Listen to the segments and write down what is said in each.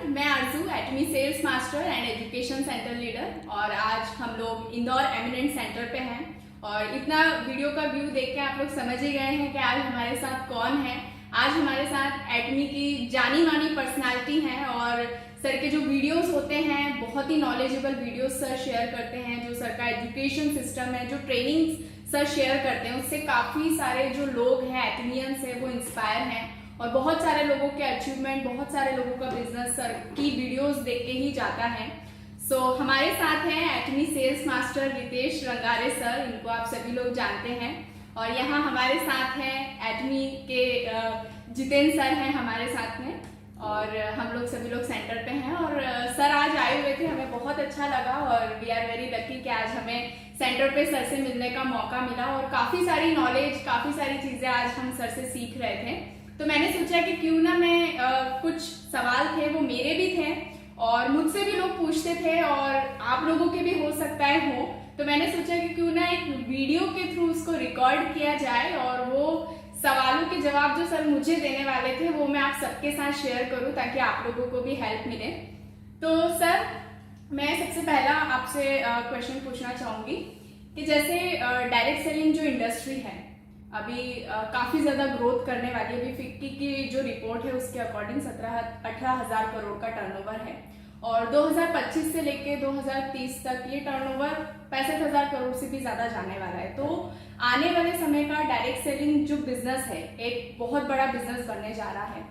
मैं आरजू एटमी sales master and education centre leader और आज हम लोग इंदौर एमिनेंट सेंटर पे हैं और इतना वीडियो का व्यू देख के आप लोग समझ ही गए हैं कि आज हमारे साथ कौन है। आज हमारे साथ एटमी की जानी मानी पर्सनालिटी हैं और सर के जो वीडियोस होते हैं बहुत ही नॉलेजेबल वीडियोस सर शेयर करते हैं। जो सर का एजुकेशन सिस्टम है, जो ट्रेनिंग सर शेयर करते हैं, उससे काफ़ी सारे जो लोग हैं एटमियंस है वो इंस्पायर हैं और बहुत सारे लोगों के अचीवमेंट, बहुत सारे लोगों का बिजनेस सर की वीडियोस देख के ही जाता है। सो हमारे साथ हैं एटमी sales master Ritesh Rangare sir, इनको आप सभी लोग जानते हैं। और यहाँ हमारे साथ हैं एटमी के जितेंद्र सर हैं हमारे साथ में और हम लोग सभी लोग सेंटर पे हैं। और सर आज आए हुए थे, हमें बहुत अच्छा लगा और वी आर वेरी लकी कि आज हमें सेंटर पे सर से मिलने का मौका मिला और काफ़ी सारी नॉलेज, काफ़ी सारी चीज़ें आज हम सर से सीख रहे थे। तो मैंने सोचा कि क्यों ना मैं कुछ सवाल थे वो मेरे भी थे और मुझसे भी लोग पूछते थे और आप लोगों के भी हो सकता है हो, तो मैंने सोचा कि क्यों ना एक वीडियो के थ्रू उसको रिकॉर्ड किया जाए और वो सवालों के जवाब जो सर मुझे देने वाले थे वो मैं आप सबके साथ शेयर करूं ताकि आप लोगों को भी हेल्प मिले। तो सर मैं सबसे पहला आपसे क्वेश्चन पूछना चाहूंगी कि जैसे डायरेक्ट सेलिंग जो इंडस्ट्री है अभी काफ़ी ज़्यादा ग्रोथ करने वाली है। अभी फिक्की की जो रिपोर्ट है उसके अकॉर्डिंग 18,000 करोड़ का टर्नओवर है और 2025 से लेके 2030 तक ये टर्नओवर 65,000 करोड़ से भी ज़्यादा जाने वाला है। तो आने वाले समय का डायरेक्ट सेलिंग जो बिजनेस है एक बहुत बड़ा बिजनेस बनने जा रहा है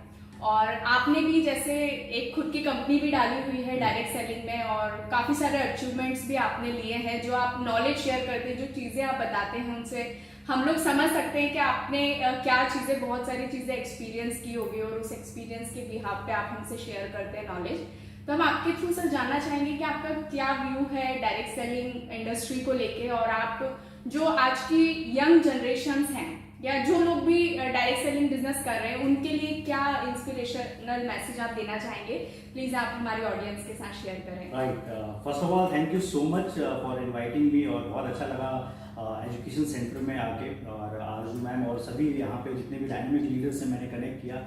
और आपने भी जैसे एक खुद की कंपनी भी डाली हुई है डायरेक्ट सेलिंग में और काफ़ी सारे अचीवमेंट्स भी आपने लिए हैं। जो आप नॉलेज शेयर करते हैं, जो चीज़ें आप बताते हैं, उनसे हम लोग समझ सकते हैं कि आपने क्या चीज़ें, बहुत सारी चीज़ें एक्सपीरियंस की होगी और उस एक्सपीरियंस के बिहाफ पे आप हमसे शेयर करते हैं नॉलेज। तो हम आपके थ्रू सर जानना चाहेंगे कि आपका क्या व्यू है डायरेक्ट सेलिंग इंडस्ट्री को लेके और आप जो आज की यंग जनरेशन्स हैं या जो लोग भी डायरेक्ट सेलिंग बिजनेस कर रहे हैं उनके लिए क्या इंस्पिरेशनल मैसेज आप देना चाहेंगे, प्लीज आप हमारी ऑडियंस के साथ शेयर करें। Right, first of all thank you so much for inviting me और बहुत अच्छा लगा एजुकेशन सेंटर में आके और आरजू मैम और सभी यहाँ पे जितने भी डायनेमिक लीडर्स से मैंने कनेक्ट किया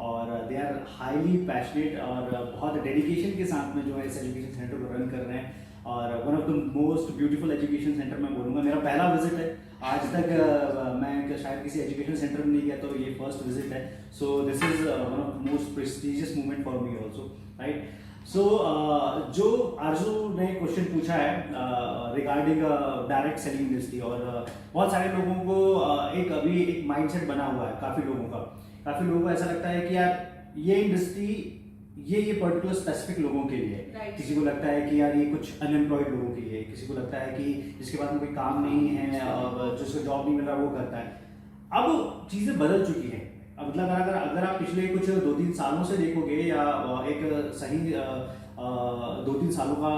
और दे आर हाईली पैशनेट और बहुत डेडिकेशन के साथ में जो है इस एजुकेशन सेंटर को रन कर रहे हैं और one of the most beautiful education centre मैं बोलूँगा। मेरा पहला विजिट है, आज तक मैं शायद किसी एजुकेशन सेंटर में नहीं गया, तो ये फर्स्ट विजिट है। So this is one of the most prestigious moment for me also, right. So जो आरजू ने क्वेश्चन पूछा है रिगार्डिंग डायरेक्ट सेलिंग इंडस्ट्री और बहुत सारे लोगों को अभी एक माइंडसेट बना हुआ है काफ़ी लोगों को ऐसा लगता है कि यार ये इंडस्ट्री ये पर्टिकुलर स्पेसिफिक लोगों के लिए right. किसी को लगता है कि यार ये कुछ अनएम्प्लॉयड लोगों के लिए, किसी को लगता है कि जिसके पास में कोई काम नहीं है और जिसको जॉब नहीं मिल रहा वो करता है। अब चीज़ें बदल चुकी हैं। मतलब अगर आप पिछले कुछ 2-3 सालों से देखोगे या एक सही 2-3 सालों का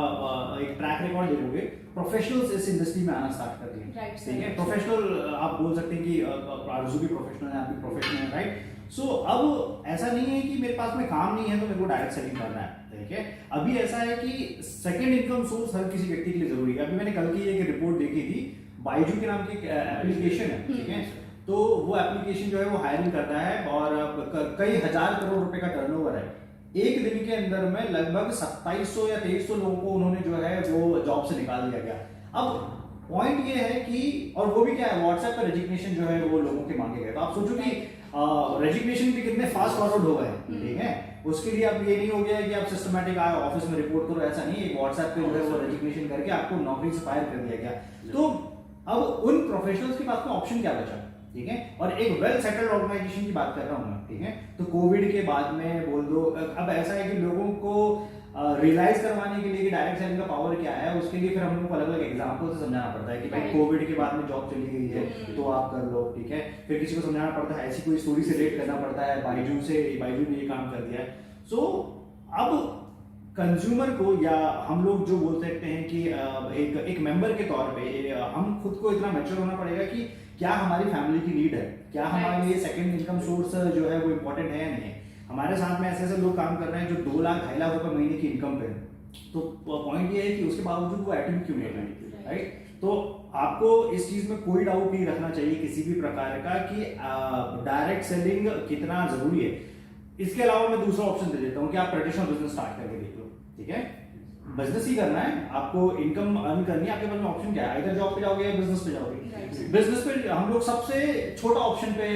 एक ट्रैक रिकॉर्ड देखोगे, प्रोफेशनल्स इस इंडस्ट्री में आना स्टार्ट कर दिए। ठीक है, प्रोफेशनल आप बोल सकते हैं कि आरजू भी प्रोफेशनल है, आप भी प्रोफेशनल है, राइट। सो अब ऐसा नहीं है कि मेरे पास में काम नहीं है तो मेरे को डायरेक्ट सेलिंग करना है। ठीक है, अभी ऐसा है कि सेकंड इनकम सोर्स हर किसी व्यक्ति के लिए जरूरी है। अभी मैंने कल की एक रिपोर्ट देखी थी, बायजू के नाम की एक एप्लीकेशन है, ठीक है, तो वो एप्लीकेशन जो है वो हायरिंग करता है और कई हजार करोड़ रुपए का टर्नओवर है। एक दिन के अंदर में लगभग 2700 या 2300 लोगों को उन्होंने जो है वो जॉब से निकाल दिया गया। अब पॉइंट ये है कि और वो भी क्या है, व्हाट्सएप पर रेजिग्नेशन जो है वो लोगों के मांगे गए। तो आप सोचो कि रेजिग्नेशन भी कितने फास्ट फॉरवर्ड हो गए, ठीक है। उसके लिए अब ये नहीं हो गया कि आप सिस्टमेटिक आए ऑफिस में रिपोर्ट करो, ऐसा नहीं। एक व्हाट्सएप पे जो है वो रेजिग्नेशन करके आपको नौकरी से फायर कर दिया गया। तो अब उन प्रोफेशनल्स के पास में ऑप्शन क्या बचा, ठीक है। और एक वेल सेटल्ड ऑर्गेनाइजेशन की बात कर रहा हूं मैं, ठीक है। तो कोविड के बाद में बोल दो, अब ऐसा है कि लोगों को रियलाइज करवाने के लिए कि डायरेक्ट सेलिंग का पावर क्या है, उसके लिए फिर हम लोग को अलग अलग एग्जाम्पल से समझाना पड़ता है कि भाई कोविड के बाद में जॉब चली गई है तो आप कर लो, ठीक है। फिर किसी को समझाना पड़ता है, ऐसी कोई स्टोरी से रिलेट करना पड़ता है, बायजू ने ये काम कर दिया है। सो अब कंज्यूमर को या हम लोग जो बोल सकते हैं कि एक मेंबर के तौर पे हम खुद को इतना मैच्योर होना पड़ेगा कि क्या हमारी फैमिली की नीड है, क्या हमारे लिए सेकंड इनकम सोर्स जो है वो इम्पोर्टेंट है या नहीं है। हमारे साथ में ऐसे लोग काम कर रहे हैं जो 2 लाख 2.5 लाख रुपए महीने की इनकम पे, तो पॉइंट ये है कि उसके बावजूद वो एटम क्यों नहीं है, राइट। तो आपको इस चीज में कोई डाउट नहीं रखना चाहिए किसी भी प्रकार का कि डायरेक्ट सेलिंग कितना जरूरी है। इसके अलावा मैं दूसरा ऑप्शन दे देता हूँ कि आप ट्रेडिशनल बिजनेस स्टार्ट करके देख लो, ठीक है। बिजनेस ही करना है आपको, इनकम अर्न करनी है, आपके पास में ऑप्शन क्या है, इधर जॉब पे जाओगे या बिजनेस पे जाओगे। बिजनेस पे हम लोग सबसे छोटा ऑप्शन पे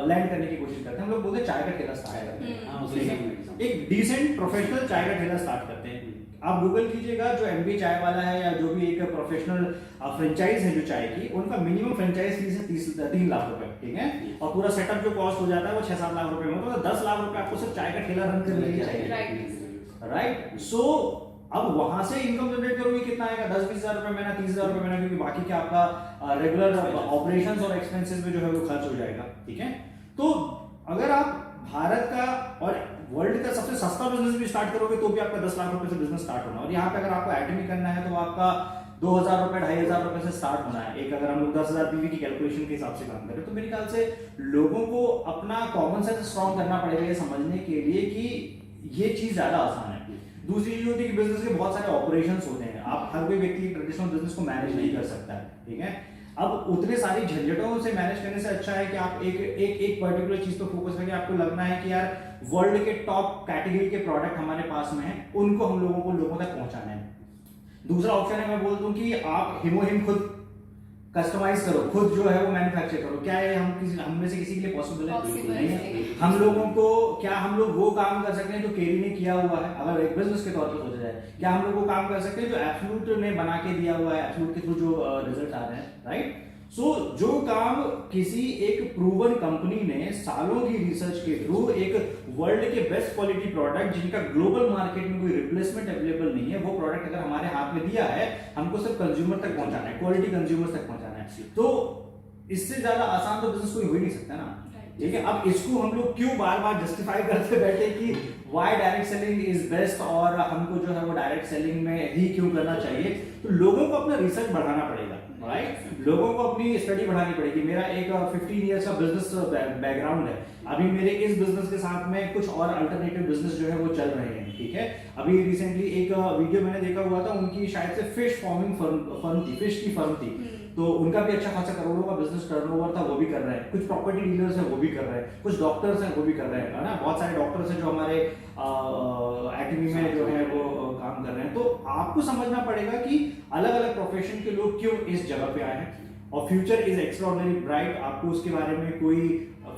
लैंड करने की कोशिश करते हैं। हम लोग बोलते हैं चाय का ठेला स्टार्ट करते हैं, एक डिसेंट प्रोफेशनल चाय का ठेला स्टार्ट करते हैं। आप गूगल कीजिएगा, जो MBA चाय वाला है या जो भी एक प्रोफेशनल फ्रेंचाइज है जो चाय की, उनका मिनिमम फ्रेंचाइज फीस है 3 लाख रुपए, ठीक है। और पूरा सेटअप जो कॉस्ट हो जाता है वो 6-7 लाख रुपए में, तो 10 लाख रुपए आपको सिर्फ चाय का ठेला रन करने के लिए चाहिए, राइट। सो अब वहां से इनकम जनरेट करोगे कितना आएगा, 10-20 हजार रुपए महीना, 30 हजार रुपए महीना, क्योंकि बाकी क्या आपका रेगुलर ऑपरेशंस और एक्सपेंसेस में जो है वो खर्च हो जाएगा, ठीक है। तो अगर आप भारत का और वर्ल्ड का सबसे सस्ता बिजनेस भी स्टार्ट करोगे तो भी आपका 10 लाख रुपए से बिजनेस स्टार्ट होना, और यहाँ पे अगर आपको एटमी करना है तो आपका 2,000 रुपए 2,500 रुपए से स्टार्ट होना है। एक अगर हम लोग 10,000 PV की कैलकुलेशन के हिसाब से काम करें तो मेरे ख्याल से लोगों को अपना कॉमन सेंस स्ट्रॉन्ग करना पड़ेगा ये समझने के लिए कि ये चीज ज्यादा आसान है। दूसरी चीज होती है कि बिजनेस के बहुत सारे ऑपरेशंस होते हैं, आप हर कोई व्यक्ति ट्रेडिशनल बिजनेस को मैनेज नहीं कर सकता है, ठीक है। अब उतने सारी झंझटों से मैनेज करने से अच्छा है कि आप एक पर्टिकुलर चीज पे फोकस करके आपको लगना है कि यार वर्ल्ड के टॉप कैटेगरी के प्रोडक्ट हमारे पास में है, उनको हम लोगों तक पहुंचाना है। दूसरा ऑप्शन है, मैं बोल दूं कि आप हिमोहिम खुद कस्टमाइज करो, खुद जो है वो मैन्युफैक्चर करो। क्या है हम में से किसी के लिए पॉसिबल नहीं है। हम लोगों को क्या हम लोग वो काम कर सकते हैं जो केरी ने किया हुआ है, अगर एक बिजनेस के तौर पर सोचा जाए, क्या हम लोग वो काम कर सकते हैं जो एब्सोल्यूट ने बना के दिया हुआ है, एब्सोल्यूट के थ्रू जो रिजल्ट आ रहे हैं, राइट। सो जो काम किसी एक प्रूवन कंपनी ने सालों की रिसर्च के थ्रू एक वर्ल्ड के बेस्ट क्वालिटी प्रोडक्ट जिनका ग्लोबल मार्केट में कोई रिप्लेसमेंट अवेलेबल नहीं है, वो प्रोडक्ट अगर हमारे हाथ में दिया है, हमको सिर्फ कंज्यूमर तक पहुंचाना है, क्वालिटी कंज्यूमर तक पहुंचाना है, तो इससे ज्यादा आसान तो बिजनेस कोई हो ही नहीं सकता ना, ठीक है। अब इसको हम लोग क्यों बार बार जस्टिफाई करते बैठे कि why direct selling is best और हमको जो है वो डायरेक्ट सेलिंग में ही क्यों करना चाहिए, तो लोगों को अपना रिसर्च बढ़ाना पड़ेगा, राइट। लोगों को अपनी स्टडी बढ़ानी पड़ेगी। मेरा एक 15 इयर्स का बिजनेस बैकग्राउंड है, अभी मेरे इस बिजनेस के साथ में कुछ और अल्टरनेटिव बिजनेस जो है वो चल रहे हैं, ठीक है। अभी रिसेंटली एक वीडियो मैंने देखा हुआ था, उनकी शायद से फिश फार्मिंग फर्म थी, फिश की फर्म थी, तो उनका भी अच्छा खासा करोड़ों का बिजनेस टर्नओवर था, वो भी कर रहे हैं। कुछ प्रॉपर्टी डीलर्स हैं वो भी कर रहे हैं, कुछ डॉक्टर्स हैं वो भी कर रहे हैं, है ना। बहुत सारे डॉक्टर्स हैं जो हमारे एटमी में जो है वो काम कर रहे हैं। तो आपको समझना पड़ेगा कि अलग अलग प्रोफेशन के लोग क्यों इस जगह पे आए हैं, और फ्यूचर इज एक्स्ट्राऑर्डिनरी ब्राइट। आपको उसके बारे में कोई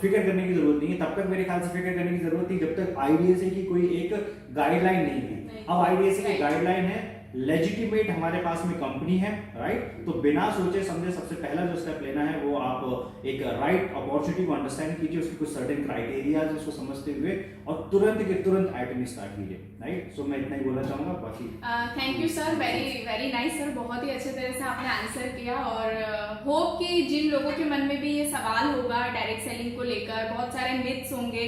फिक्र करने की जरूरत नहीं है, तब तक मेरे ख्याल से फिक्र करने की जरूरत नहीं जब तक आईडीएसए की कोई एक गाइडलाइन नहीं है। अब आईडीएसए की गाइडलाइन है, लेजिटिमेट हमारे पास में कंपनी है, राइट। तो बिना सोचे समझे सबसे पहला जो स्टेप लेना है वो आप एक राइट अपॉर्चुनिटी को अंडरस्टैंड कीजिए, उसके कुछ सर्टेन क्राइटेरियाज उसको समझते हुए और तुरंत के तुरंत आइटम स्टार्ट कीजिए, राइट। सो मैं इतना ही बोलना चाहूंगा। बाकी thank you sir, very very nice sir, बहुत ही अच्छे तरह से आपने आंसर किया। और होप कि जिन लोगों के मन में भी ये सवाल होगा डायरेक्ट सेलिंग को लेकर, बहुत सारे मिथ्स होंगे,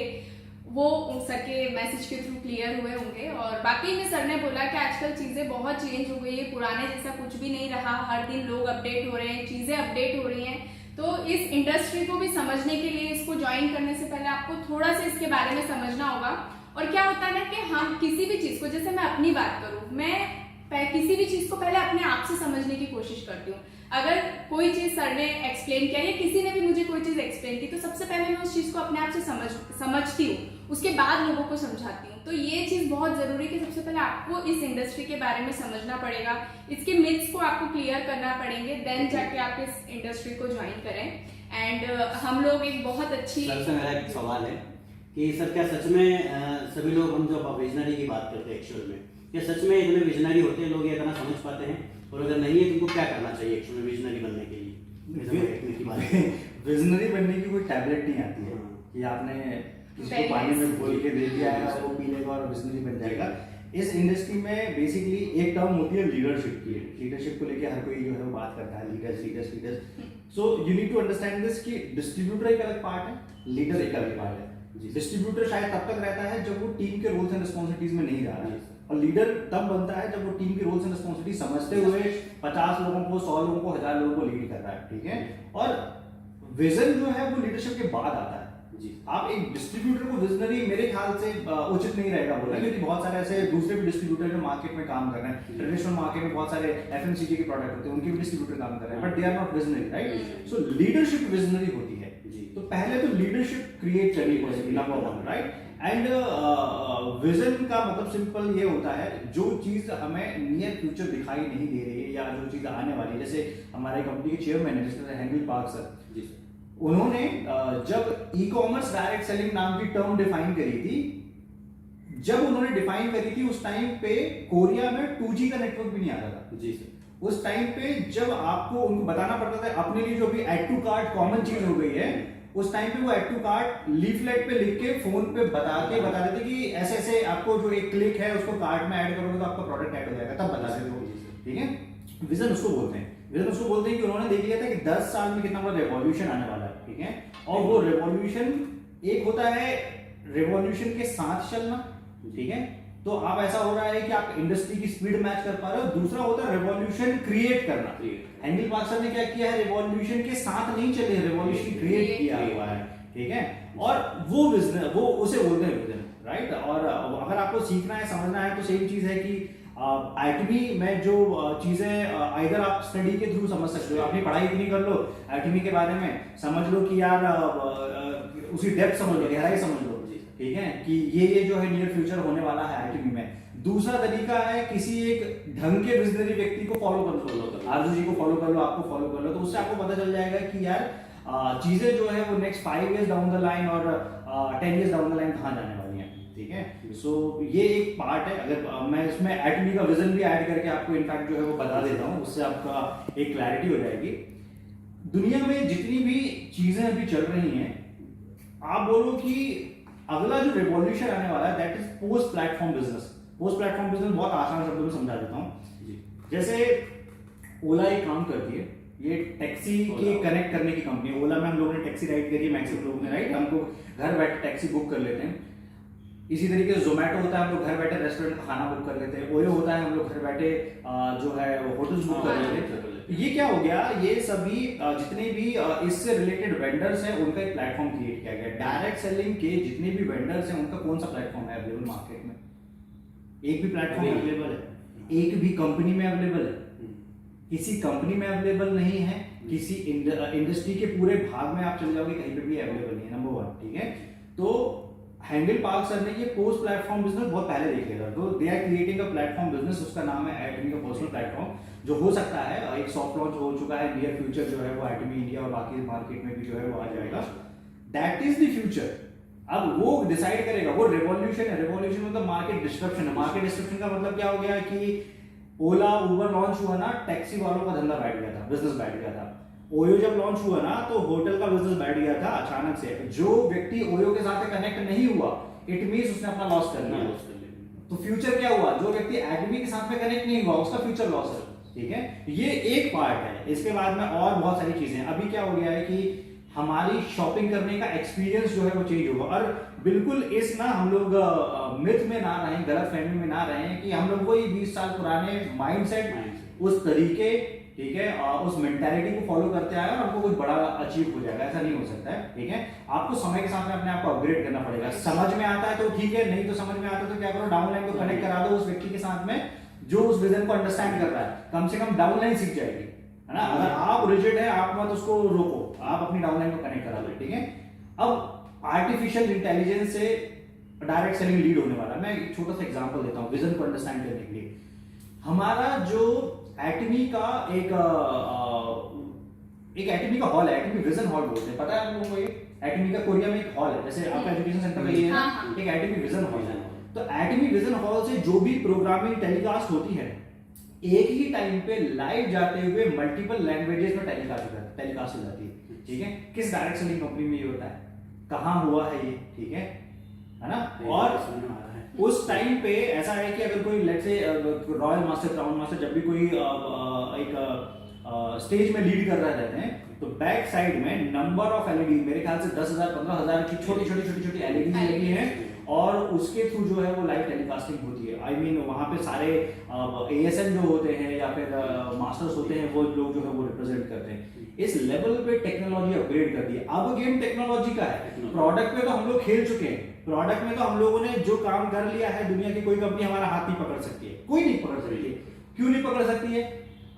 वो सर के मैसेज के थ्रू क्लियर हुए होंगे। और बाकी में सर ने बोला कि आजकल चीजें बहुत चेंज हो गई है, पुराने जैसा कुछ भी नहीं रहा, हर दिन लोग अपडेट हो रहे हैं, चीजें अपडेट हो रही हैं। तो इस इंडस्ट्री को भी समझने के लिए, इसको ज्वाइन करने से पहले आपको थोड़ा सा इसके बारे में समझना होगा। और क्या होता है ना कि हम किसी भी चीज को, जैसे मैं अपनी बात करूं, मैं किसी भी चीज को पहले अपने आप से समझने की कोशिश करती हूँ। अगर कोई चीज सर ने एक्सप्लेन किया या किसी ने भी मुझे कोई चीज एक्सप्लेन की, तो सबसे पहले मैं उस चीज को अपने आप से समझती हूँ, उसके बाद लोगों को समझाती हूँ। तो ये चीज बहुत जरूरी है कि सबसे पहले आपको इस इंडस्ट्री के बारे में समझना पड़ेगा, इसके मिथ्स को आपको क्लियर करना पड़ेंगे, देन जाके आप इस इंडस्ट्री को ज्वाइन करें। एंड हम लोग एक बहुत अच्छी सर से मेरा एक सवाल है कि सर क्या सच में सभी लोग, हम जो विजनरी की बात करते हैं एक्चुअल में, क्या सच में इतने विजनरी होते हैं, लोग ये इतना समझ पाते हैं, और अगर नहीं है तो उनको क्या करना चाहिए एक्चुअल में विजनरी बनने के लिए? विजनरी बनने की कोई टैबलेट नहीं आती है कि आपने किसी को पानी में घोल के दे दिया है वो पी लेगा और विजनरी बन जाएगा। इस इंडस्ट्री में बेसिकली एक टर्म होती है लीडरशिप की। लीडरशिप को लेके हर कोई जो है वो बात करता है, leaders. So you need to understand this कि डिस्ट्रीब्यूटर एक अलग पार्ट है, लीडर एक अलग पार्ट है। डिस्ट्रीब्यूटर शायद तब तक रहता है जब वो टीम के रोल्स एंड रिस्पॉन्सिबिलिटीज में नहीं जा रहा है, और लीडर तब बनता है जब वो टीम के रोल्स एंड रिस्पॉन्सिबिलिटी समझते हुए 50 लोगों को, 100 लोगों को, 1000 लोगों को लीड कर रहा है, ठीक है। और विजन जो है वो लीडरशिप के बाद आता है जी। आप एक डिस्ट्रीब्यूटर को विजनरी मेरे ख्याल से उचित नहीं रहेगा बोलना, क्योंकि बहुत सारे ऐसे दूसरे भी डिस्ट्रीब्यूटर जो मार्केट में काम कर रहे हैं, ट्रेडिशनल मार्केट में बहुत सारे FMCG के प्रोडक्ट होते हैं, उनके भी डिस्ट्रीब्यूटर काम कर रहे हैं, but they are not visionary, right. So leadership visionary होती है, तो पहले तो लीडरशिप क्रिएट करनी पड़ेगी, नंबर 1, राइट। एंड विजन का मतलब सिंपल ये होता है, जो चीज हमें नियर फ्यूचर दिखाई नहीं दे रही है या जो चीज आने वाली है। जैसे हमारे कंपनी के चेयरमैन है जिसमें हेनरी पार्क सर जी सर। उन्होंने जब ई कॉमर्स डायरेक्ट सेलिंग नाम की टर्म डिफाइन करी थी, जब उन्होंने डिफाइन करी थी उस टाइम पे कोरिया में 2G का नेटवर्क भी नहीं आता था। जी सर। उस टाइम पे जब आपको उनको बताना पड़ता था अपने लिए, जो भी ऐड टू कार्ट कॉमन चीज हो गई है, उस टाइम पे वो ऐड टू कार्ट लीफलेट पे लिख के फोन पे बता देते कि ऐसे ऐसे आपको जो एक क्लिक है उसको कार्ट में ऐड करोगे तो आपका प्रोडक्ट ऐड हो जाएगा, तब बता देते हो। ठीक है, विजन उसको बोलते हैं। विजन उसको बोलते हैं कि उन्होंने देख लिया था कि 10 साल में कितना बड़ा रेवोल्यूशन आने वाला है। ठीक है, और वो रेवोल्यूशन एक होता है रेवोल्यूशन के साथ चलना। ठीक है, तो आप ऐसा हो रहा है कि आप इंडस्ट्री की स्पीड मैच कर पा रहे हो। दूसरा होता है रेवोल्यूशन क्रिएट करना। हेनरी पार्क सर ने क्या किया है, रेवोल्यूशन के साथ नहीं चले, रेवोल्यूशन क्रिएट किया हुआ है। ठीक है, और वो विजन, वो उसे बोलते हैं विजन, राइट। और अगर आपको सीखना है, समझना है, तो सेम चीज है कि एटमी में जो चीजें आइदर आप स्टडी के थ्रू समझ सकते हो, अपनी पढ़ाई इतनी कर लो एटमी के बारे में, समझ लो कि यार उसी डेप्थ समझ लो, गहराई समझ लो। ठीक है, कि ये जो है नियर फ्यूचर होने वाला है एटमी में। दूसरा तरीका है किसी एक ढंग के विजनरी व्यक्ति को फॉलो कर लो, आरजू जी को फॉलो कर लो, आपको फॉलो कर लो, तो उससे आपको पता चल जाएगा कि यार चीजें जो है वो next 5 years down the line और 10 years डाउन द लाइन कहाँ जाने वाली हैं। ठीक है, सो ये एक पार्ट है। अगर मैं इसमें एटमी का विजन भी ऐड करके आपको इनफैक्ट जो है वो बता देता हूँ, उससे आपका एक क्लैरिटी हो जाएगी। दुनिया में जितनी भी चीजें अभी चल रही हैं, आप बोलो कि अगला जो रेवोल्यूशन आने वाला है that is post platform business. Post platform business बहुत आसान शब्दों में समझा देता हूँ। जैसे ओला एक काम करती है, ये टैक्सी की कनेक्ट करने की कंपनी है। ओला में हम लोगों ने टैक्सी राइड करी है, मैक्सिमम लोगों ने, राइट, हमको घर बैठे टैक्सी बुक कर लेते हैं। इसी तरीके से जोमेटो होता है, हम लोग घर बैठे रेस्टोरेंट का खाना बुक कर लेते हैं। ओयो होता है, हम लोग घर बैठे जो है होटल्स बुक कर लेते हैं। ये क्या हो गया, ये सभी जितने भी इससे रिलेटेड वेंडर्स हैं उनका एक प्लेटफॉर्म क्रिएट किया गया। डायरेक्ट सेलिंग के जितने भी वेंडर्स हैं उनका कौन सा प्लेटफॉर्म है अवेलेबल मार्केट में? एक भी प्लेटफॉर्म अवेलेबल है? एक भी कंपनी में अवेलेबल है? किसी कंपनी में अवेलेबल नहीं है, किसी इंडस्ट्री के पूरे भाग में आप चले जाओगे कहीं पे भी अवेलेबल नहीं है। नंबर 1। ठीक है, तो हेनरी पार्क सर ने ये पोस्ट प्लेटफॉर्म बिजनेस बहुत पहले देख लिया था, तो they are creating a platform business, उसका नाम है एटमी का पर्सनल प्लेटफॉर्म, जो हो सकता है एक सॉफ्ट लॉन्च हो चुका है। नियर फ्यूचर जो है वो एटमी इंडिया और बाकी मार्केट में भी जो है वो आ जाएगा। That is the future. अब वो डिसाइड करेगा, वो रेवोल्यूशन है। रेवोल्यूशन मतलब मार्केट डिस्ट्रप्शन है। मार्केट डिस्ट्रप्शन का मतलब क्या हो गया कि ओला उबर लॉन्च हुआ ना, टैक्सी वालों का धंधा बैठ गया था, बिजनेस बैठ गया था। ओयो जब लॉन्च हुआ ना तो होटल का बिजनेस बैठ गया था अचानक से। जो व्यक्ति ओयो के साथ कनेक्ट नहीं हुआ, इट मींस उसने अपना लॉस कर लिया। तो फ्यूचर क्या हुआ, जो व्यक्ति एटमी के साथ में कनेक्ट नहीं हुआ उसका फ्यूचर लॉस है। ठीक है, ये एक पार्ट है। इसके बाद में और बहुत सारी चीजें। अभी क्या हो गया है कि हमारी शॉपिंग करने का एक्सपीरियंस जो है वो चेंज होगा। और बिल्कुल इस ना हम लोग मिथ में ना रहें, गलत फहमी में ना रहें कि हम लोग वही 20 साल पुराने माइंडसेट, उस तरीके, ठीक है, उस मेंटालिटी को फॉलो करते आए और हमको कुछ बड़ा अचीव हो जाएगा, ऐसा नहीं हो सकता है। ठीक है, आपको समय के साथ में अपने आप को अपग्रेड करना पड़ेगा। समझ में आता है तो ठीक है, नहीं तो समझ में आता है तो क्या करो, डाउनलाइन को कनेक्ट करा दो उस व्यक्ति के साथ में जो उस विजन को अंडरस्टैंड कर रहा है। कम से कम डाउनलाइन सीख जाएगी, है ना। अगर आप रिजिड है, आप मत उसको रोको, आप अपनी डाउनलाइन को कनेक्ट करा लो। ठीक है, अब आर्टिफिशियल इंटेलिजेंस से डायरेक्ट सेलिंग लीड होने वाला है। मैं एक छोटा सा एग्जांपल देता हूं विजन को अंडरस्टैंड करने के लिए। हमारा जो एटमी का एक एटमी का हॉल है, एटमी विजन हॉल बोलते हैं, पता है आप लोगों को? ये एटमी का कोरिया में एक हॉल है, जैसे आपका एजुकेशन सेंटर का ये है ना, एक एटमी विजन हॉल है। तो एटमी विजन हॉल से जो भी प्रोग्रामिंग टेलीकास्ट होती है, एक ही टाइम पे लाइव जाते हुए मल्टीपल लैंग्वेजेस में टेलीकास्ट हो जाती है। ठीक है, किस डायरेक्ट सेलिंग कंपनी में ये होता है, कहां हुआ है ये? ठीक है ना। और उस टाइम पे ऐसा है कि अगर कोई let's say royal master, crown master, जब भी कोई एक स्टेज में लीड कर रहे रहते हैं तो बैक साइड में नंबर ऑफ एलईडी, मेरे ख्याल से 10,000 15,000 की छोटी छोटी एलईडी लगी हैं और उसके थ्रू जो है वो लाइव टेलीकास्टिंग होती है। आई मीन वहां पे सारे एएसएन जो होते हैं या फिर मास्टर्स होते हैं, वो लोग जो है वो रिप्रेजेंट करते हैं। इस लेवल पे टेक्नोलॉजी अपग्रेड कर दी है। अब गेम टेक्नोलॉजी का है। प्रोडक्ट में तो हम लोग खेल चुके हैं, प्रोडक्ट में तो हम लोगों ने जो काम कर लिया है, दुनिया की कोई कंपनी हमारा हाथ नहीं पकड़ सकती है, कोई नहीं पकड़ सकती है। क्यों नहीं पकड़ सकती है?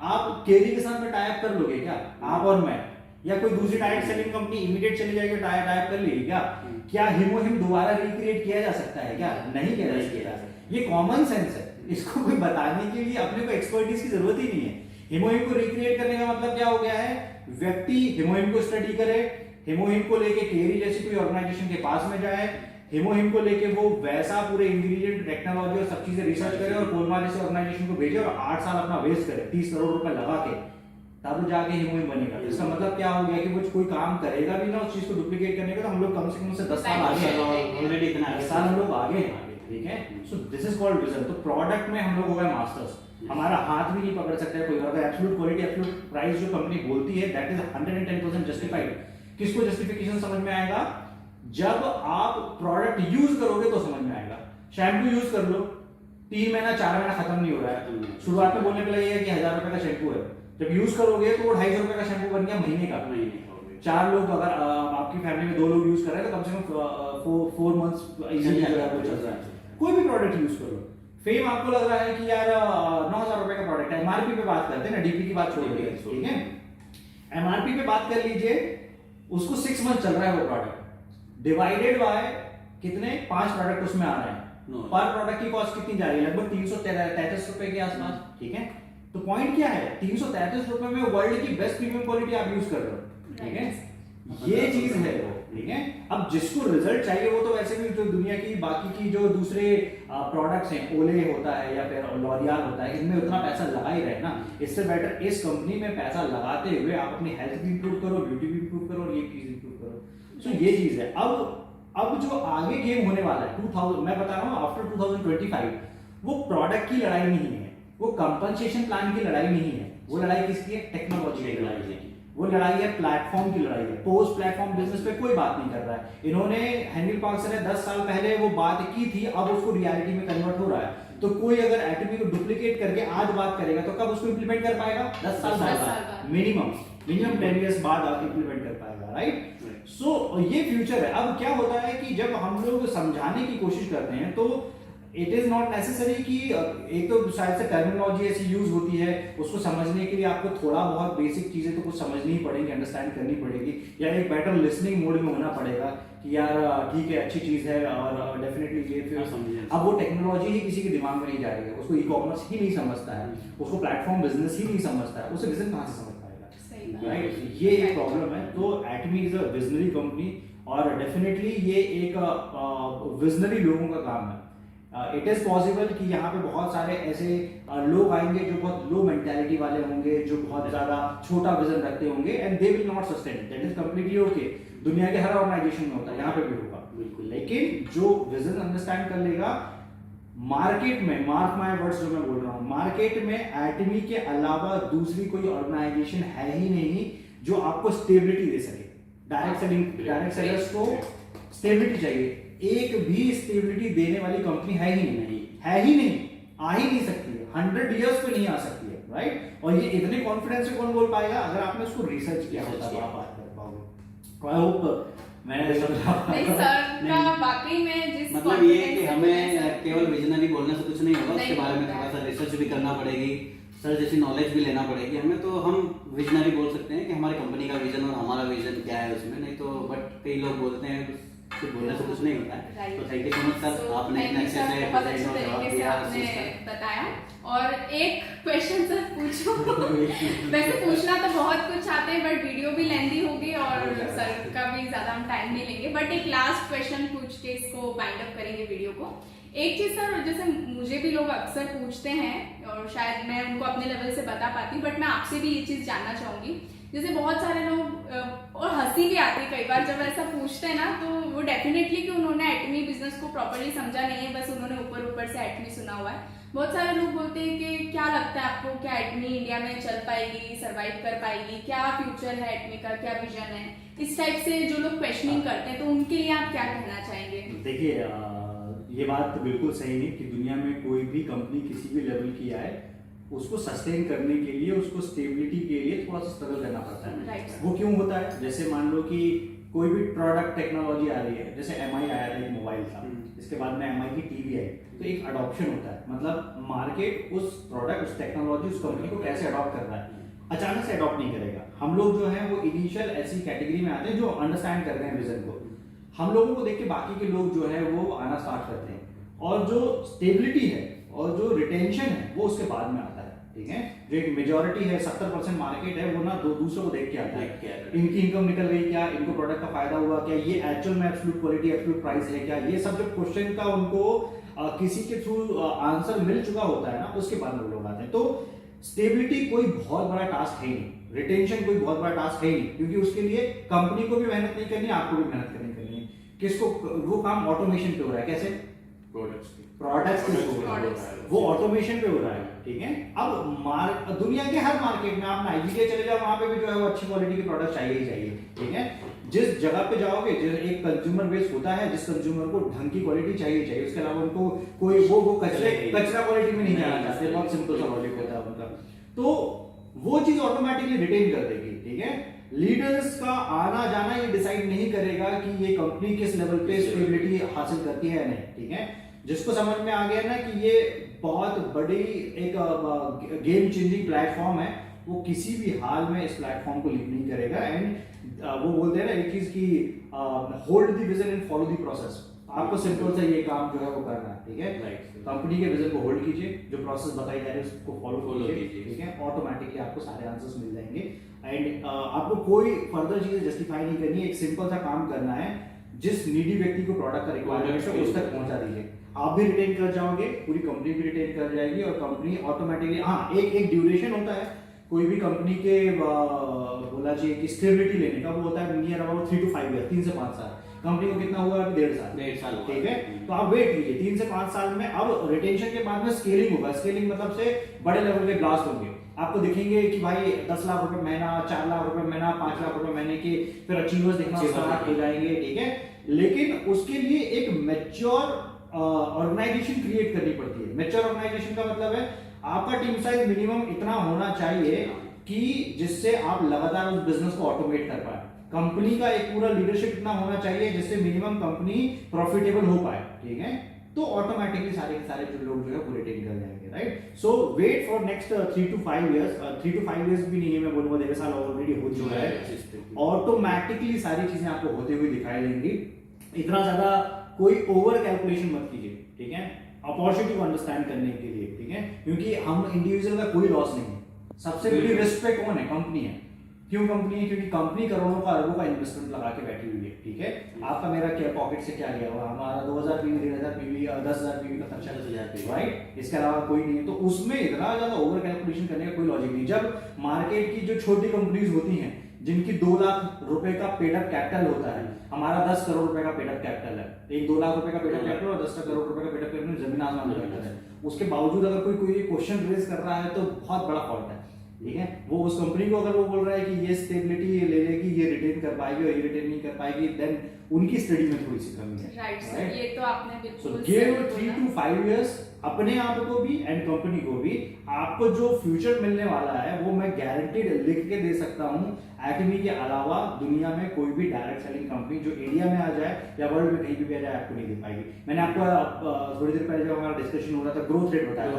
आप केरी के साथ में टाई अप कर लोगे क्या, आप और मैं? या कोई दूसरी डायरेक्ट सेलिंग कंपनी इमीडिएट चली जाएगी, टाइप कर लेगी क्या? क्या हिमोहिम दोबारा रिक्रिएट किया जा सकता है क्या? नहीं किया जा सकता। ये कॉमन सेंस है, इसको कोई बताने के लिए अपने को एक्सपर्टीज की जरूरत ही नहीं है। हिमोहिम को रिक्रिएट करने का मतलब क्या हो गया है? व्यक्ति हिमोहिम को स्टडी करे, हिमोहिम को लेके केरी जैसी कोई ऑर्गेनाइजेशन के पास में जाए, हिमोहिम को लेके वो वैसा पूरे इंग्रेडिएंट, टेक्नोलॉजी और सब चीजें रिसर्च करे और कोलमा जैसे ऑर्गेनाइजेशन को भेजे और 8 साल अपना वेस्ट करे, 30 करोड़ रुपए लगा के, तब जाके हिमोहिम बनेगा। तो इसका मतलब क्या हो गया कि वो कोई काम करेगा भी ना उस चीज को डुप्लीकेट करने का, तो हम लोग कम से कम से 10 साल आगे हैं, ऑलरेडी इतना 10 साल हम लोग आगे हैं, ठीक है। So this is called vision. तो प्रोडक्ट में हम लोग हो गए मास्टर्स, हमारा हाथ भी नहीं पकड़ सकता है कोई, अगर एब्सोल्यूट क्वालिटी, एब्सोल्यूट प्राइस जो कंपनी बोलती है दैट इज 110% जस्टिफाइड। किसको जस्टिफिकेशन समझ में आएगा? जब आप प्रोडक्ट यूज करोगे तो समझ में आएगा। शैम्पू यूज कर लो, 3 महीना 4 महीना खत्म नहीं हो रहा है, शुरुआत में बोलने के लिए कि 1000 रुपए का शैम्पू है, जब यूज करोगे तो वो 250 रुपए का शैम्पू बन गया महीने का। 4 लोग, अगर आपकी फैमिली में 2 लोग यूज कर रहे हैं तो कम से कम 4 मंथ्स इजीली चल रहा है। कोई भी प्रोडक्ट यूज करो, फेम आपको लग रहा है कि यार 9000 रुपए का प्रोडक्ट है, एमआरपी पे बात करते हैं ना, डीपी की बात छोड़ दीजिए, ठीक है। एमआरपी पे बात कर लीजिए, उसको 6 मंथ चल रहा है वो प्रोडक्ट, डिवाइडेड बाय कितने 5 प्रोडक्ट उसमें आ रहे हैं, पर प्रोडक्ट की कॉस्ट कितनी जा रही है? लगभग 333 रुपए के आसपास, ठीक है। तो पॉइंट क्या है? 333 रुपए में वर्ल्ड की बेस्ट प्रीमियम क्वालिटी आप यूज कर रहे हो, ठीक है। ये चीज है वो, ठीक है। अब जिसको रिजल्ट चाहिए वो तो वैसे भी जो दुनिया की बाकी की जो दूसरे प्रोडक्ट्स हैं, ओले होता है या फिर लॉरियल होता है, इनमें उतना पैसा लगा ही रहे ना। इससे बेटर इस कंपनी में पैसा लगाते हुए आप अपनी हेल्थ भी इंप्रूव करो, ब्यूटी भी इंप्रूव करो और ये चीज इंप्रूव करो। सो ये चीज है। अब जो आगे गेम होने वाला है 2000, मैं बता रहा हूँ आफ्टर 2025, वो प्रोडक्ट की लड़ाई नहीं है, वो कंपनसेशन प्लान की लड़ाई नहीं है, वो लड़ाई किसकी है? टेक्नोलॉजी की लड़ाई है, वो लड़ाई है प्लेटफॉर्म की लड़ाई है। पोस्ट प्लेटफॉर्म बिजनेस पे कोई बात नहीं कर रहा है। इन्होंने हेनरी पार्क्स ने 10 साल पहले वो बात की थी, अब उसको रियलिटी में कन्वर्ट हो रहा है। तो कोई अगर एटमी को डुप्लीकेट करके आज बात करेगा तो कब उसको इंप्लीमेंट कर पाएगा? 10 साल बाद, मिनिमम 10 इयर्स बाद आप इंप्लीमेंट कर पाएगा, राइट। सो ये फ्यूचर है। अब क्या होता है कि जब हम लोग समझाने की कोशिश करते हैं तो इट इज नॉट नेसेसरी कि एक तो शायद से टर्मिनोलॉजी ऐसी यूज होती है, उसको समझने के लिए आपको थोड़ा बहुत बेसिक चीजें तो कुछ समझनी ही पड़ेगी, अंडरस्टैंड करनी पड़ेगी, या एक बेटर लिसनिंग मोड में होना पड़ेगा कि यार ठीक है, अच्छी चीज है और डेफिनेटली ये फिर अब वो टेक्नोलॉजी ही किसी के दिमाग में नहीं जा रही है, उसको ई कॉमर्स ही नहीं समझता है, उसको प्लेटफॉर्म बिजनेस ही नहीं समझता है, उसे विजन कहाँ से समझ पाएगा, राइट। ये एक प्रॉब्लम है। तो एटमी इज अ विजनरी कंपनी और डेफिनेटली ये एक विजनरी लोगों का काम है। इट इज पॉसिबल कि यहाँ पे बहुत सारे ऐसे लोग आएंगे जो बहुत लो मेंटालिटी वाले होंगे, जो बहुत ज्यादा छोटा विजन रखते होंगे and they will not sustain, that is completely okay. दुनिया के हर ऑर्गेनाइजेशन में होता है, यहाँ पे भी होगा बिल्कुल। लेकिन जो विजन अंडरस्टैंड कर लेगा, मार्केट में, मार्क माय वर्ड्स जो मैं बोल रहा हूँ, मार्केट में एटमी के अलावा दूसरी कोई ऑर्गेनाइजेशन है ही नहीं जो आपको स्टेबिलिटी दे सके। डायरेक्ट सेलर्स को स्टेबिलिटी चाहिए, एक भी स्टेबिलिटी देने वाली कंपनी है ही नहीं, आ ही नहीं सकती है, 100 इयर्स पे नहीं आ सकती है, राइट। और ये इतने कॉन्फिडेंस से कौन बोल पाएगा? अगर आपने उसको रिसर्च किया होता तो आप बात कर पाओगे। आई होप मैंने समझा। नहीं सर का वाकई में जिस मतलब ये है कि हमें केवल विजनरी बोलने से कुछ नहीं होगा, उसके बारे में थोड़ा सा रिसर्च भी करना पड़ेगी, सर जैसी नॉलेज भी लेना पड़ेगी हमें। तो हम विजनरी बोल सकते हैं कि हमारी कंपनी का विजन और हमारा विजन क्या है उसमें, नहीं तो बट कई लोग बोलते हैं सिर्फ बोलने से कुछ नहीं होता है। तो thank you so much sir, आपने इतने अच्छे से बहुत अच्छे तरीके से आपने बताया। और एक क्वेश्चन सर पूछो वैसे पूछना तो बहुत कुछ आते हैं बट वीडियो भी लेंदी होगी और सर का भी ज्यादा हम टाइम नहीं लेंगे, बट एक लास्ट क्वेश्चन पूछ के इसको बाइंड अप करेंगे वीडियो को। एक चीज सर, जैसे मुझे भी लोग अक्सर पूछते हैं और शायद मैं उनको अपने लेवल से बता पाती, बट मैं आपसे भी ये चीज जानना चाहूंगी। जैसे बहुत सारे लोग और हंसी भी आती है कई बार जब ऐसा पूछते हैं ना, तो वो डेफिनेटली कि उन्होंने एटमी बिजनेस को प्रॉपर्ली समझा नहीं है, बस उन्होंने ऊपर से एटमी सुना हुआ है। बहुत सारे लोग बोलते हैं कि क्या लगता है आपको, क्या एटमी इंडिया में चल पाएगी, सरवाइव कर पाएगी, क्या फ्यूचर है एटमी का, क्या विजन है, इस टाइप से जो लोग क्वेश्चनिंग करते हैं, तो उनके लिए आप क्या कहना चाहेंगे? देखिए ये बात बिल्कुल सही नहीं कि दुनिया में कोई भी कंपनी किसी भी लेवल की आए, उसको सस्टेन करने के लिए, उसको स्टेबिलिटी के लिए थोड़ा सा स्ट्रगल करना पड़ता है। right. वो क्यों होता है? जैसे मान लो कि कोई भी प्रोडक्ट टेक्नोलॉजी आ रही है, जैसे MI आया था, एक मोबाइल था, इसके बाद में MI की टीवी आई, तो एक अडॉप्शन होता है, मतलब मार्केट उस प्रोडक्ट, उस टेक्नोलॉजी, उस कंपनी को कैसे अडॉप्ट कर रहा है। अचानक से अडॉप्ट नहीं करेगा। हम लोग जो है वो इनिशियल ऐसी कैटेगरी में आते हैं जो अंडरस्टैंड कर रहे हैं विजन को। हम लोगों को देख के बाकी के लोग जो है वो आना स्टार्ट करते हैं, और जो स्टेबिलिटी है और जो रिटेंशन है वो उसके बाद में आता है, ठीक है। जो एक मेजोरिटी है 70% मार्केट है वो ना दूसरों को देख के आता है, इनकी इनकम निकल गई क्या, इनको प्रोडक्ट का फायदा हुआ क्या, ये एक्चुअल में एब्सोल्यूट क्वालिटी एब्सोल्यूट प्राइस है क्या, ये सब जब क्वेश्चन का उनको किसी के थ्रू आंसर मिल चुका होता है ना, उसके बाद में लोग आते हैं। तो स्टेबिलिटी कोई बहुत बड़ा टास्क है नहीं, रिटेंशन कोई बहुत बड़ा टास्क है नहीं, क्योंकि उसके लिए कंपनी को भी मेहनत नहीं करनी, आपको भी मेहनत करनी है। किसको वो काम ऑटोमेशन पे हो रहा है, कैसे प्रोडक्ट्स वो ऑटोमेशन पे हो रहा है, ठीक है। अब दुनिया के हर मार्केट में आप नाइजीरिया चले जाओ, वहां पे भी जो है वो अच्छी क्वालिटी के प्रोडक्ट चाहिए ही चाहिए, ठीक है। जिस जगह पे जाओगे, जिस एक कंज्यूमर बेस होता है, जिस कंज्यूमर को ढंग की क्वालिटी चाहिए, उसके अलावा उनको कोई वो कचरा क्वालिटी में नहीं जाना चाहते, बहुत सिंपल सा लॉजिक होता है उनका। तो वो चीज ऑटोमेटिकली रिटेन कर देगी, ठीक है। लीडर्स का आना जाना ये डिसाइड नहीं करेगा कि ये कंपनी किस लेवल पे स्टेबिलिटी हासिल करती है या नहीं, ठीक है। जिसको समझ में आ गया ना कि ये बहुत बड़ी एक गेम चेंजिंग प्लेटफॉर्म है, वो किसी भी हाल में इस प्लेटफॉर्म को लीव नहीं करेगा। एंड वो बोलते हैं ना एक चीज की, hold the vision and follow the process. आपको सिंपल सा ये काम जो है वो करना है, ठीक है। कंपनी के विजन को होल्ड कीजिए, जो प्रोसेस बताई जा रही है उसको फॉलो कीजिए, ठीक है। ऑटोमेटिकली आपको सारे आंसर्स मिल जाएंगे। एंड आपको कोई फर्दर चीजें जस्टिफाई नहीं करनी है, एक सिंपल सा काम करना है, जिस नीडी व्यक्ति को प्रोडक्ट का रिक्वायरमेंट है उस तक पहुंचा दीजिए। आप भी रिटेन कर जाओगे, पूरी कंपनी भी रिटेन कर जाएगी, और कंपनी ऑटोमेटिकली, हाँ एक ड्यूरेशन होता है कोई भी कंपनी के बोला चाहिए कि स्टेबिलिटी लेने का, वो होता है नियर अबाउट 3 to 5 ईयर, 3 से 5 साल। कंपनी को कितना हुआ अभी? 1.5 साल, ठीक है। तो आप वेट कीजिए 3 से 5 साल में। अब रिटेंशन के बाद में स्केलिंग होगा, स्केलिंग मतलब से बड़े लेवल के ब्लास्ट होंगे, आपको दिखेंगे कि भाई 10 लाख रुपए महीना, 4 लाख रुपए महीना, 5 लाख रुपए महीने के फिर अचीवर्स दिखना स्टार्ट हो जाएंगे, ठीक है। लेकिन उसके लिए एक मैच्योर ऑर्गेनाइजेशन क्रिएट करनी पड़ती है। मैच्योर ऑर्गेनाइजेशन का मतलब है आपका टीम साइज मिनिमम इतना होना चाहिए कि जिससे आप लगातार उस बिजनेस को ऑटोमेट कर पाए। कंपनी का एक पूरा लीडरशिप इतना होना चाहिए जिससे मिनिमम कंपनी प्रॉफिटेबल हो पाए, ठीक है। तो ऑटोमेटिकली सारे के सारे जो लोग जो है वो रिटेन कर जाएंगे, right. So wait for next 3 to 5 years, 3 to 5 years भी नहीं है, मैं बोलूंगा 1.5 साल ऑलरेडी हो चुका है। ऑटोमेटिकली सारी चीजें आपको होते हुए दिखाई देंगी। इतना ज्यादा कोई ओवर कैलकुलेशन मत कीजिए, ठीक है, अपॉर्चुनिटी को अंडरस्टैंड करने के लिए, ठीक है। क्योंकि हम इंडिविजुअल का कोई लॉस नहीं है। सबसे बड़ी रिस्क पे कौन है? कंपनी है। क्यों कंपनी है? क्योंकि कंपनी करोड़ों का अरबों का इन्वेस्टमेंट लगा के बैठी हुई है, ठीक है। आपका मेरा क्या पॉकेट से क्या गया हुआ? हमारा 2000 पीवी, 3000 पीवी, 10,000 पीवी का खर्चा, 10,000 पीवी, राइट। इसके अलावा कोई नहीं है। तो उसमें इतना ज्यादा ओवर कैलकुलेशन करने का कोई लॉजिक नहीं। जब मार्केट की जो छोटी कंपनीज होती हैं जिनकी 2 लाख रुपए का पेडअप कैपिटल होता है, हमारा 10 करोड़ रुपए का पेडअप कैपिटल है। एक 2 लाख रुपए का पेडअप कैपिटल और 10 करोड़ रुपए का पेडअप कैपिटल जमीन आसमान का फर्क है। उसके बावजूद अगर कोई क्वेश्चन रेज कर रहा है तो बहुत बड़ा फॉल्ट है, ठीक है। वो उस कंपनी को अगर वो बोल रहा है कि ये स्टेबिलिटी ले लेगी, ये रिटेन कर पाएगी और ये रिटेन नहीं कर पाएगी, देन उनकी स्टडी में थोड़ी सी कमी है, राइट सर। ये तो आपने बिल्कुल गिव 3 to 5 years अपने आप को भी एंड कंपनी को भी। आपको जो फ्यूचर मिलने वाला है वो मैं गारंटीड लिख के दे सकता हूं। एटमी के अलावा दुनिया में कोई भी डायरेक्ट सेलिंग कंपनी जो इंडिया में आ जाए या वर्ल्ड में कहीं भी आ जाए आपको नहीं दे पाएगी। मैंने आपको थोड़ी देर पहले जब हमारा डिस्कशन हो रहा था ग्रोथ रेट बताया,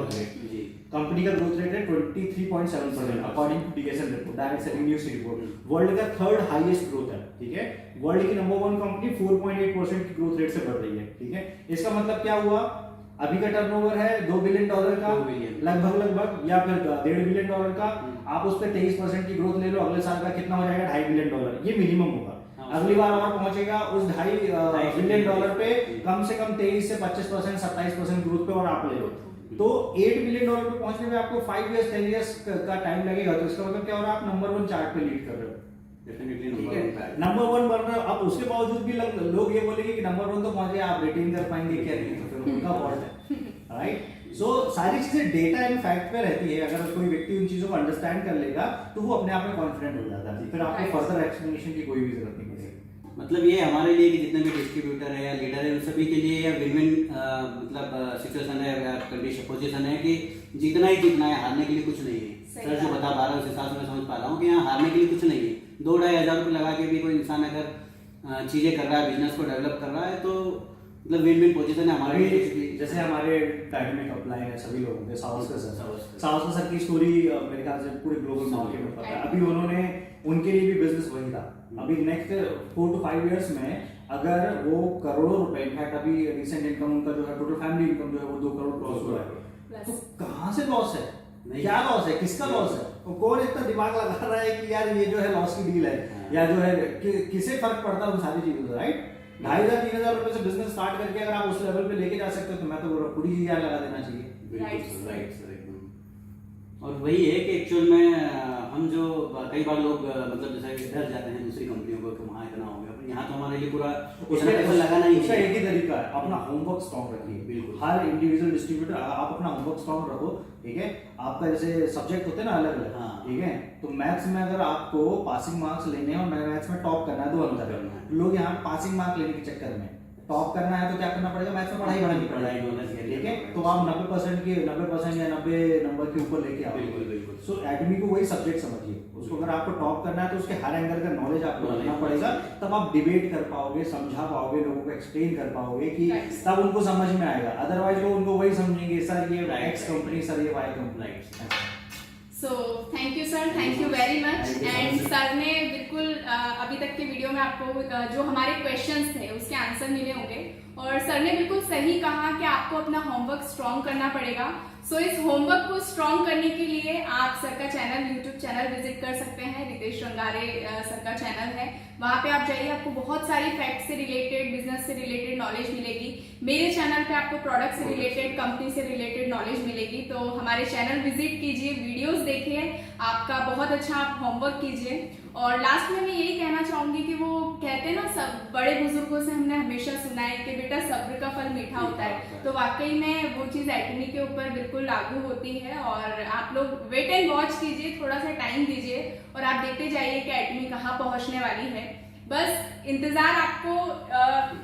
कंपनी का ग्रोथ रेट है 23.7% according to DSL report, direct selling news report. World का 3rd हाईएस्ट ग्रोथ है, ठीक है। वर्ल्ड की नंबर 1 कंपनी 4.8% की ग्रोथ रेट से बढ़ रही है, ठीक है। इसका मतलब क्या हुआ? अभी का टर्नओवर है $2 बिलियन का लगभग, या फिर $1.5 बिलियन का। आप उस पर 23% की ग्रोथ ले लो, अगले साल का कितना हो जाएगा? $2.5 बिलियन, ये मिनिमम होगा। अगली बार और पहुंचेगा उस $2.5 बिलियन पे कम से कम 23 से 25%, 27% ग्रोथ पे, और आप ले लो तो $8 बिलियन पे पहुंचने में आपको 5 years 10 years का टाइम लगेगा। तो इसका मतलब क्या हो रहा है? आप नंबर 1 चार्ट पे लीड कर रहे हो, ठीक है, नंबर 1 बन रहे हो। अब उसके बावजूद भी लोग ये बोलेंगे कि नंबर 1 तो पहुंच गए, आप रिटेन कर पाएंगे क्या? नहीं, तो फिर उनका फॉल्ट है, राइट। सो सारी चीजें डेटा एंड फैक्ट पे रहती है। अगर कोई व्यक्ति उन चीजों को अंडरस्टैंड कर लेगा तो वो अपने आप में कॉन्फिडेंट हो जाता है, फिर आपको फर्दर एक्सप्लेनेशन की कोई भी जरूरत नहीं पड़ेगी। मतलब ये हमारे लिए कि जितने भी डिस्ट्रीब्यूटर है या लीडर है उन सभी के लिए या विन-विन मतलब सिचुएशन है या कंडीशन पोजीशन है कि जीतना ही जीतना है, हारने के लिए कुछ नहीं है। सर जो बता पा रहा है उस हिसाब से मैं समझ पा रहा हूँ कि यहाँ हारने के लिए कुछ नहीं है। 2-2.5 हज़ार रुपये लगा के भी कोई इंसान अगर चीज़ें कर रहा है, बिजनेस को डेवलप कर रहा है, तो मतलब विन विन पोजीशन है हमारे लिए अभी जैसे हमारे डायनेमिक अपलाइन है सभी लोगों के सावस्कर सावस्कर। सावस्कर सर की स्टोरी मेरे ख्याल से पूरे ग्लोबल मार्केट में पता है। अभी उन्होंने उनके लिए भी बिजनेस वही था। अभी नेक्स्ट 4 to 5 इयर्स में अगर वो करोड़ों रुपए, इनफैक्ट अभी रिसेंट इनकम उनका जो है टोटल फैमिली इनकम जो है वो 2 करोड़ क्रॉस हुआ है। तो कहाँ से लॉस है? क्या लॉस है? किसका लॉस है? और कौन इतना दिमाग लगा रहा है कि यार ये जो है लॉस की डील है या जो है किसे फर्क पड़ता है उन सारी चीजों से, राइट? 2,500-3,000 रुपए से बिजनेस स्टार्ट करके अगर आप उस लेवल पे लेके जा सकते हो तो मैं तो बोल रहा हूँ 20,000 लगा देना चाहिए। राइट सर एकदम। और वही है कि एक्चुअल में हम जो कई बार लोग मतलब जैसे डर जाते हैं दूसरी कंपनियों को कि वहाँ इतना हो गया, पर यहाँ तो हमारे लिए पूरा उसका पैसा लगाना ही उसका है। एक ही तरीका है, अपना होमवर्क स्ट्रॉन्ग रखिए। बिल्कुल। हर इंडिविजुअल डिस्ट्रीब्यूटर आप अपना होमवर्क स्ट्रॉन्ग रखो, ठीक है? आपका जैसे सब्जेक्ट होते हैं ना अलग अलग, हाँ। ठीक है? तो मैथ्स में अगर आपको पासिंग मार्क्स लेने हैं और मैथ्स में टॉप करना है 2 अंक करना है, लोग यहाँ पासिंग मार्क लेने के चक्कर में टॉप करना है तो क्या करना पड़ेगा? मैथ्स में पढ़ाई बढ़ानी पड़ेगी, ठीक है? तो आप 90% या 90 नंबर के ऊपर लेके आओ। बिल्कुल बिल्कुल। सो एडमी को वही सब्जेक्ट समझिए, उसको अगर आपको टॉप करना है तो उसके हर एंगल का नॉलेज आपको रखना पड़ेगा, तब आप डिबेट कर पाओगे, समझा पाओगे, लोगों को एक्सप्लेन कर पाओगे कि तब उनको समझ में आएगा। अदरवाइज वो उनको वही समझेंगे सर ये एक्स कंपनी, सर ये Y company. So thank you sir, thank you very much. Thank you so and much, sir ने बिल्कुल अभी तक के वीडियो में आपको जो हमारे क्वेश्चंस थे उसके आंसर मिले होंगे, और सर ने बिल्कुल सही कहा कि आपको अपना होमवर्क स्ट्रॉन्ग करना पड़ेगा। सो इस होमवर्क को स्ट्रॉन्ग करने के लिए आप सर का चैनल, यूट्यूब चैनल विजिट कर सकते हैं। रितेश रंगारे सर का चैनल है, वहां पे आप जाइए, आपको बहुत सारी फैक्ट से रिलेटेड, बिजनेस से रिलेटेड नॉलेज मिलेगी। मेरे चैनल पे आपको प्रोडक्ट से रिलेटेड, कंपनी से रिलेटेड नॉलेज मिलेगी। तो हमारे चैनल विजिट कीजिए, वीडियोस देखिए, आपका बहुत अच्छा आप होमवर्क कीजिए। और लास्ट में मैं यही कहना चाहूंगी कि वो कहते हैं ना, सब बड़े बुजुर्गों से हमने हमेशा सुना है कि बेटा सब्र का फल मीठा होता है, तो वाकई में वो चीज एटमी के ऊपर बिल्कुल लागू होती है। और आप लोग वेट एंड वॉच कीजिए, थोड़ा सा टाइम दीजिए और आप देखते जाइए कि एटमी कहाँ पहुंचने वाली है। बस इंतजार आपको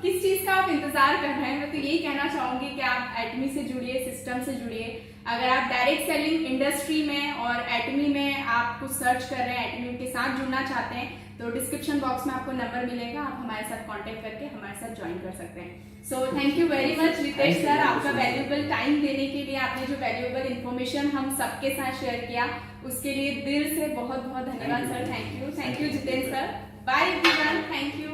किस चीज का आप इंतजार कर रहे हैं, मैं तो यही कहना चाहूंगी कि आप एटमी से जुड़िए, सिस्टम से जुड़िए। अगर आप डायरेक्ट सेलिंग इंडस्ट्री में और एटमी में आप कुछ सर्च कर रहे हैं, एटमी के साथ जुड़ना चाहते हैं, तो डिस्क्रिप्शन बॉक्स में आपको नंबर मिलेगा, आप हमारे साथ कांटेक्ट करके हमारे साथ ज्वाइन कर सकते हैं। So thank you very much Ritesh sir, आपका वैल्यूएबल टाइम देने के लिए, आपने जो वैल्यूएबल इन्फॉर्मेशन हम सबके साथ शेयर किया उसके लिए दिल से बहुत बहुत धन्यवाद sir. Thank you Jitendra sir. Bye everyone, thank you.